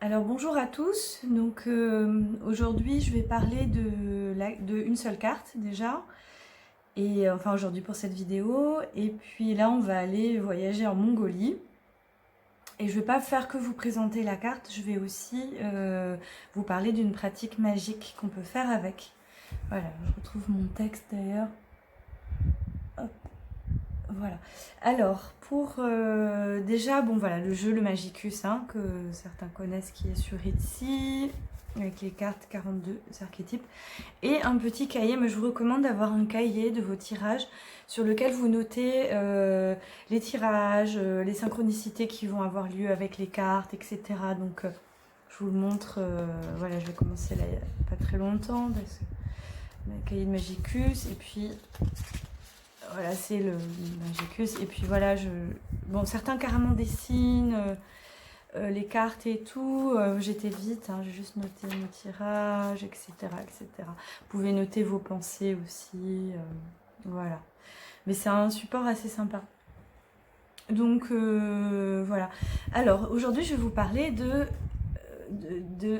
Alors bonjour à tous, donc aujourd'hui je vais parler de une seule carte déjà, et enfin aujourd'hui pour cette vidéo, et puis là on va aller voyager en Mongolie, et je vais pas faire que vous présenter la carte, je vais aussi vous parler d'une pratique magique qu'on peut faire avec. Voilà, je retrouve mon texte d'ailleurs. Hop, voilà. Alors, pour déjà, bon voilà, le jeu, le Magicus, hein, que certains connaissent, qui est sur Etsy, avec les cartes 42 archétypes, et un petit cahier, mais je vous recommande d'avoir un cahier de vos tirages sur lequel vous notez les tirages, les synchronicités qui vont avoir lieu avec les cartes, etc. Donc, je vous le montre, voilà, je vais commencer là il n'y a pas très longtemps, parce que le cahier de Magicus, et puis voilà, c'est le Magicus. Et puis voilà, bon, certains carrément dessinent les cartes et tout. J'étais vite, hein, j'ai juste noté mes tirages, etc., etc. Vous pouvez noter vos pensées aussi. Voilà. Mais c'est un support assez sympa. Donc voilà. Alors aujourd'hui, je vais vous parler de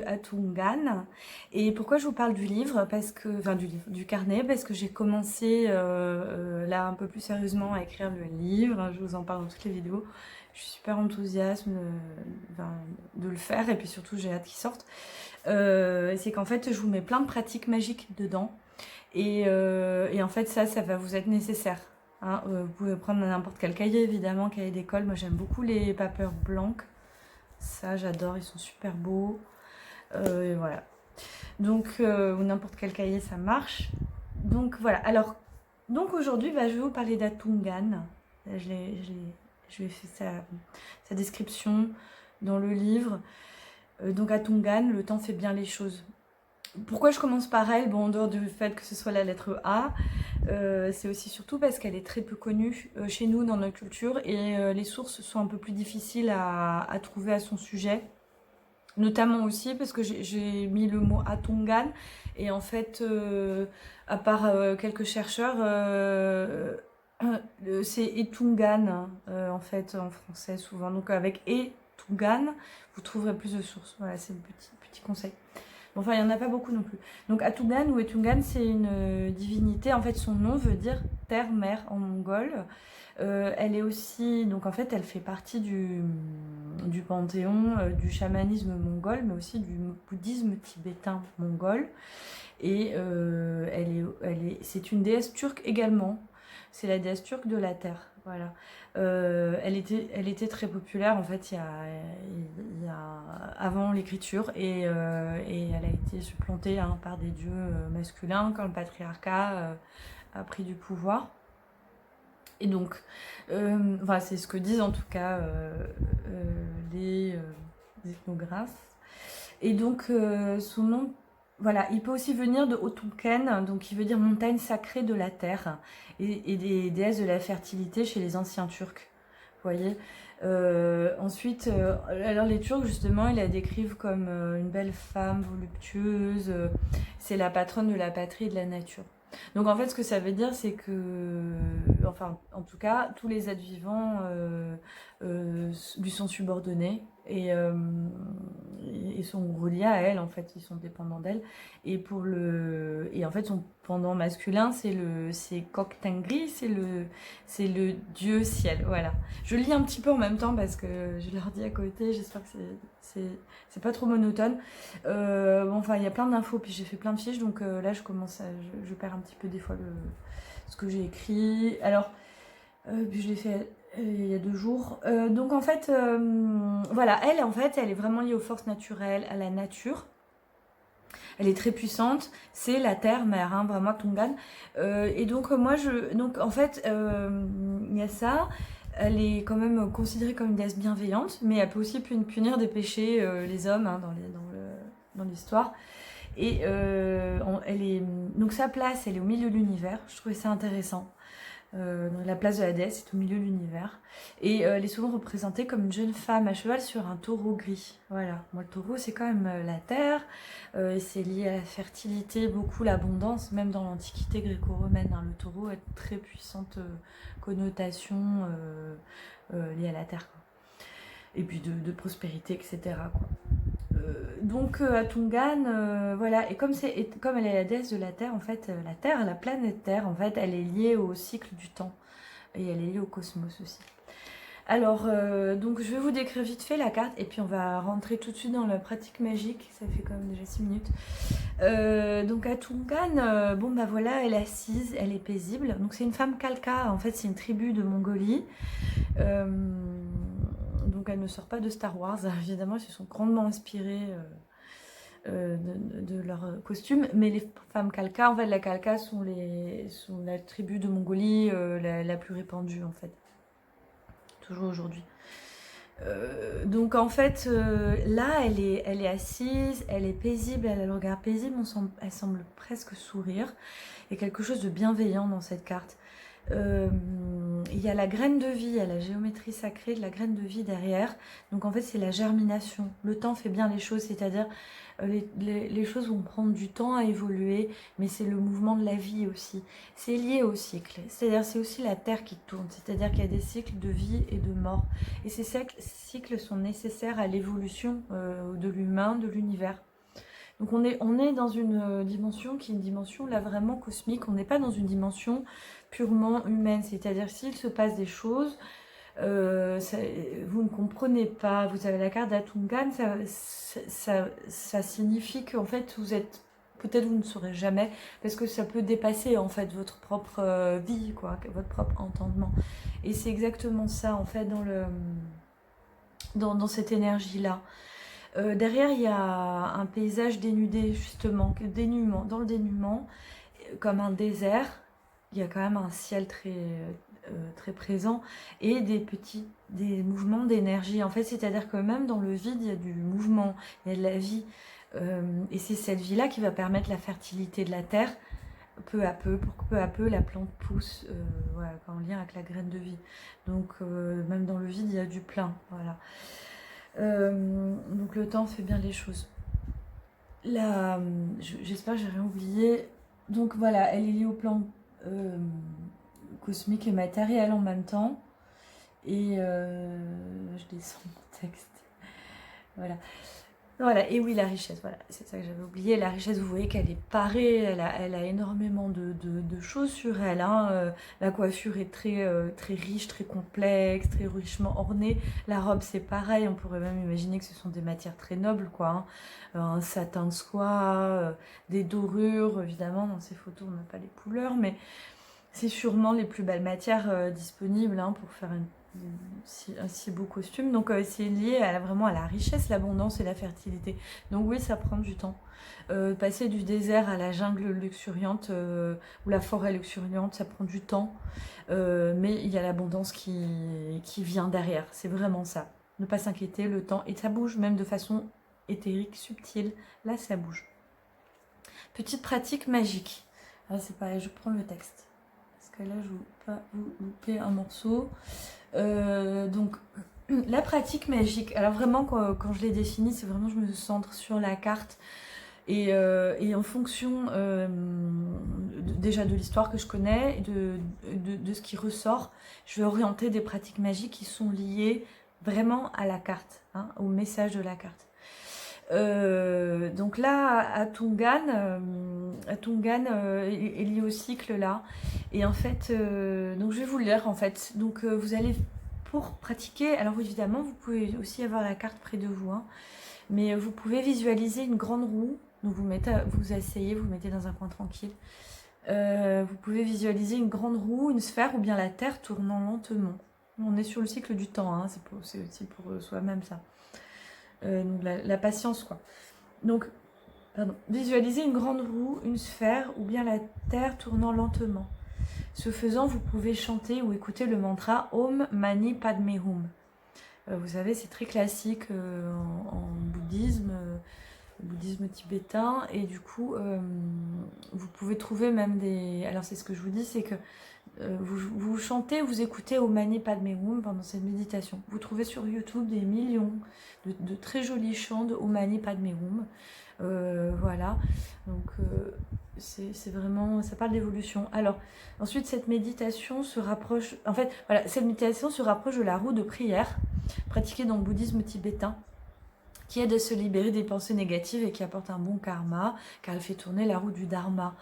Atungan. Et pourquoi je vous parle du livre, parce que, enfin du carnet, parce que j'ai commencé là un peu plus sérieusement à écrire le livre. Je vous en parle dans toutes les vidéos. Je suis super enthousiaste de le faire, et puis surtout j'ai hâte qu'il sorte. C'est qu'en fait je vous mets plein de pratiques magiques dedans, et en fait ça va vous être nécessaire. Hein. Vous pouvez prendre n'importe quel cahier, évidemment, cahier d'école. Moi j'aime beaucoup les papers blancs. Ça, j'adore, ils sont super beaux. Et voilà. Donc, ou n'importe quel cahier, ça marche. Donc, voilà. Alors, donc aujourd'hui, je vais vous parler d'Atungan. Je lui ai fait sa description dans le livre. Donc, Atungan, le temps fait bien les choses. Pourquoi je commence par elle? Bon, en dehors du fait que ce soit la lettre A, c'est aussi surtout parce qu'elle est très peu connue chez nous dans notre culture, et les sources sont un peu plus difficiles à trouver à son sujet. Notamment aussi parce que j'ai mis le mot Atungan, et en fait, à part quelques chercheurs, c'est Etungan en fait en français souvent. Donc avec Etungan, vous trouverez plus de sources. Voilà, c'est le petit conseil. Bon, enfin, il n'y en a pas beaucoup non plus. Donc Atungan ou Etungan, c'est une divinité. En fait, son nom veut dire terre-mère en mongol. Elle est aussi, donc en fait, elle fait partie du panthéon du chamanisme mongol, mais aussi du bouddhisme tibétain mongol. Et c'est une déesse turque également. C'est la déesse turque de la terre. Voilà. Elle était très populaire en fait avant l'écriture, et elle a été supplantée par des dieux masculins quand le patriarcat a pris du pouvoir. Et donc, enfin, c'est ce que disent en tout cas les ethnographes. Et donc, son nom, voilà, il peut aussi venir de Otunken, donc qui veut dire montagne sacrée de la terre, et des déesses de la fertilité chez les anciens Turcs. Vous voyez. Ensuite, alors les Turcs, justement, ils la décrivent comme une belle femme voluptueuse. C'est la patronne de la patrie et de la nature. Donc en fait, ce que ça veut dire, c'est que, enfin, en tout cas, tous les êtres vivants lui sont subordonnés, et sont reliés à elle. En fait, ils sont dépendants d'elle. Et en fait, son pendant masculin, c'est Koktengri, c'est le dieu ciel. Voilà. Je lis un petit peu en même temps parce que je leur dis à côté. J'espère que c'est pas trop monotone. Bon, enfin, il y a plein d'infos, puis j'ai fait plein de fiches, donc là, je perds un petit peu des fois ce que j'ai écrit. Alors, puis je l'ai fait il y a 2 jours. Donc, en fait, voilà, elle est vraiment liée aux forces naturelles, à la nature. Elle est très puissante, c'est la terre-mère, hein, vraiment Tungan. Et donc, donc, en fait, il y a ça. Elle est quand même considérée comme une déesse bienveillante, mais elle peut aussi punir des péchés les hommes, hein, dans l'histoire. Et donc sa place, elle est au milieu de l'univers. Je trouvais ça intéressant. La place de la déesse est au milieu de l'univers. Et elle est souvent représentée comme une jeune femme à cheval sur un taureau gris. Voilà. Moi, le taureau, c'est quand même la terre. Et c'est lié à la fertilité, beaucoup l'abondance, même dans l'Antiquité gréco-romaine. Hein, le taureau a une très puissante connotation liée à la terre, quoi. Et puis de prospérité, etc., quoi. Donc Atungan, voilà, et comme elle est la déesse de la Terre, en fait, la Terre, la planète Terre, en fait, elle est liée au cycle du temps, et elle est liée au cosmos aussi. Alors, donc je vais vous décrire vite fait la carte, et puis on va rentrer tout de suite dans la pratique magique, ça fait quand même déjà 6 minutes. Donc Atungan, bon bah voilà, elle est assise, elle est paisible, donc c'est une femme Khalkha, en fait c'est une tribu de Mongolie. Donc elle ne sort pas de Star Wars, évidemment, ils se sont grandement inspirés de leur costume, mais les femmes Khalkha, en fait la Khalkha sont la tribu de Mongolie la plus répandue en fait, toujours aujourd'hui. Donc en fait là elle est assise, elle est paisible, elle a le regard paisible, elle semble presque sourire. Il y a quelque chose de bienveillant dans cette carte. Il y a la graine de vie, il y a la géométrie sacrée de la graine de vie derrière. Donc en fait c'est la germination. Le temps fait bien les choses, c'est-à-dire les choses vont prendre du temps à évoluer, mais c'est le mouvement de la vie aussi. C'est lié au cycle, c'est-à-dire c'est aussi la Terre qui tourne, c'est-à-dire qu'il y a des cycles de vie et de mort. Et ces cycles sont nécessaires à l'évolution de l'humain, de l'univers. Donc on est dans une dimension qui est une dimension là vraiment cosmique, on n'est pas dans une dimension purement humaine, c'est-à-dire s'il se passe des choses, vous ne comprenez pas, vous avez la carte d'Atungan, ça signifie qu'en fait vous êtes, peut-être vous ne saurez jamais, parce que ça peut dépasser en fait votre propre vie, quoi, votre propre entendement. Et c'est exactement ça en fait dans cette énergie-là. Derrière, il y a un paysage dénudé, justement, dans le dénuement, comme un désert. Il y a quand même un ciel très présent et des mouvements d'énergie. En fait, c'est-à-dire que même dans le vide, il y a du mouvement, il y a de la vie. Et c'est cette vie-là qui va permettre la fertilité de la terre, peu à peu, pour que peu à peu la plante pousse, voilà, en lien avec la graine de vie. Donc, même dans le vide, il y a du plein, voilà. Donc le temps fait bien les choses. Là, j'espère que j'ai rien oublié. Donc voilà, elle est liée au plan cosmique et matériel en même temps. Et je descends mon texte. Voilà. Voilà, et oui, la richesse, voilà, c'est ça que j'avais oublié. La richesse, vous voyez qu'elle est parée, elle a énormément de choses sur elle. Hein. La coiffure est très riche, très complexe, très richement ornée. La robe, c'est pareil, on pourrait même imaginer que ce sont des matières très nobles, quoi. Hein. Un satin de soie, des dorures, évidemment, dans ces photos, on n'a pas les couleurs, mais c'est sûrement les plus belles matières disponibles hein, pour faire un si beau costume. Donc c'est lié vraiment à la richesse, l'abondance et la fertilité. Donc oui, ça prend du temps. Passer du désert à la jungle luxuriante ou la forêt luxuriante, ça prend du temps. Mais il y a l'abondance qui vient derrière. C'est vraiment ça. Ne pas s'inquiéter, le temps. Et ça bouge même de façon éthérique, subtile. Là, ça bouge. Petite pratique magique. Alors c'est pareil, je prends le texte. Parce que là, je ne veux pas vous louper un morceau. Donc, la pratique magique. Alors vraiment, quand je l'ai définie, c'est vraiment, je me centre sur la carte. Et en fonction déjà de l'histoire que je connais, de ce qui ressort, je vais orienter des pratiques magiques qui sont liées vraiment à la carte, hein, au message de la carte. Donc là, Atungan est lié au cycle là. Et en fait, donc je vais vous le lire en fait. Donc vous allez, pour pratiquer, alors évidemment, vous pouvez aussi avoir la carte près de vous, hein, mais vous pouvez visualiser une grande roue. Donc vous asseyez, vous mettez dans un coin tranquille. Vous pouvez visualiser une grande roue, une sphère ou bien la terre tournant lentement. On est sur le cycle du temps, hein, c'est aussi pour soi-même ça. Donc la patience quoi. Donc, visualisez une grande roue, une sphère ou bien la terre tournant lentement. Ce faisant, vous pouvez chanter ou écouter le mantra Om Mani Padme Hum. Vous savez, c'est très classique en bouddhisme, bouddhisme tibétain, et du coup, vous pouvez trouver même des... Alors c'est ce que je vous dis, c'est que vous chantez, vous écoutez Om Mani Padme Hum pendant cette méditation. Vous trouvez sur YouTube des millions de très jolis chants de Om Mani Padme Hum. Voilà, donc c'est vraiment, ça parle d'évolution. Alors ensuite cette méditation se rapproche, en fait voilà, cette méditation se rapproche de la roue de prière pratiquée dans le bouddhisme tibétain. qui aide à se libérer des pensées négatives et qui apporte un bon karma, car elle fait tourner la roue du dharma.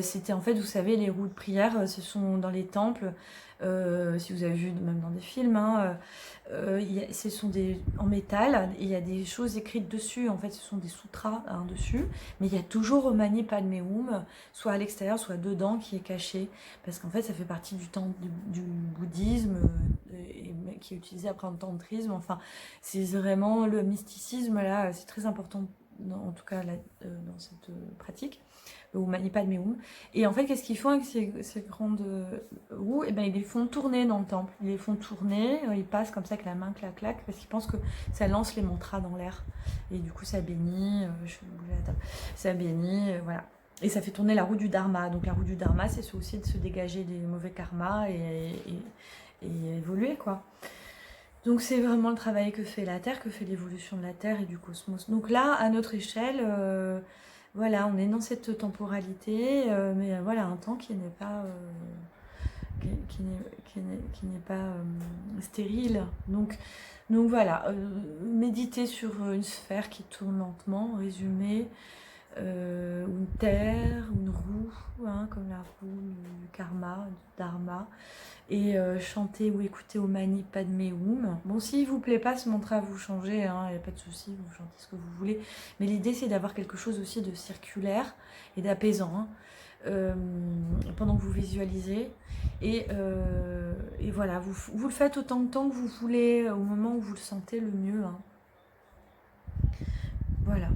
C'était en fait, vous savez, les roues de prière, ce sont dans les temples, si vous avez vu même dans des films, hein, ce sont en métal, et il y a des choses écrites dessus, en fait ce sont des sutras hein, dessus, mais il y a toujours Om Mani Padme Hum, soit à l'extérieur, soit dedans, qui est caché, parce qu'en fait ça fait partie du bouddhisme, qui est utilisé après en tantrisme, enfin c'est vraiment le mysticisme là, c'est très important, en tout cas là, dans cette pratique. Ou Mani Padme Hum. Et en fait, qu'est-ce qu'ils font avec ces grandes roues? Et ben, ils les font tourner dans le temple. Ils les font tourner, ils passent comme ça avec la main clac clac, parce qu'ils pensent que ça lance les mantras dans l'air. Et du coup, ça bénit, je vais bouger la table, ça bénit, voilà. Et ça fait tourner la roue du dharma. Donc la roue du dharma, c'est aussi de se dégager des mauvais karmas et évoluer, quoi. Donc c'est vraiment le travail que fait la Terre, que fait l'évolution de la Terre et du cosmos. Donc là, à notre échelle, voilà, on est dans cette temporalité, mais voilà, un temps qui n'est pas, qui n'est pas stérile. Donc voilà, méditer sur une sphère qui tourne lentement, résumé, une terre, une roue, hein, comme la roue du karma, du dharma, et chanter ou écouter Om Mani Padme Hum. Bon, s'il vous plaît pas ce mantra, vous changez, hein, il n'y a pas de souci, vous chantez ce que vous voulez, mais l'idée c'est d'avoir quelque chose aussi de circulaire et d'apaisant, hein, pendant que vous visualisez, et voilà, vous le faites autant de temps que vous voulez, au moment où vous le sentez le mieux, hein. Voilà.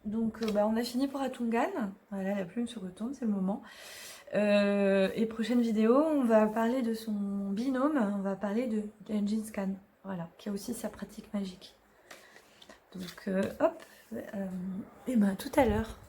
Donc on a fini pour Atungan. Voilà, la plume se retourne, c'est le moment. Et prochaine vidéo, on va parler de son binôme, on va parler de Gengis Khan, voilà, qui a aussi sa pratique magique. Donc hop, et ben tout à l'heure.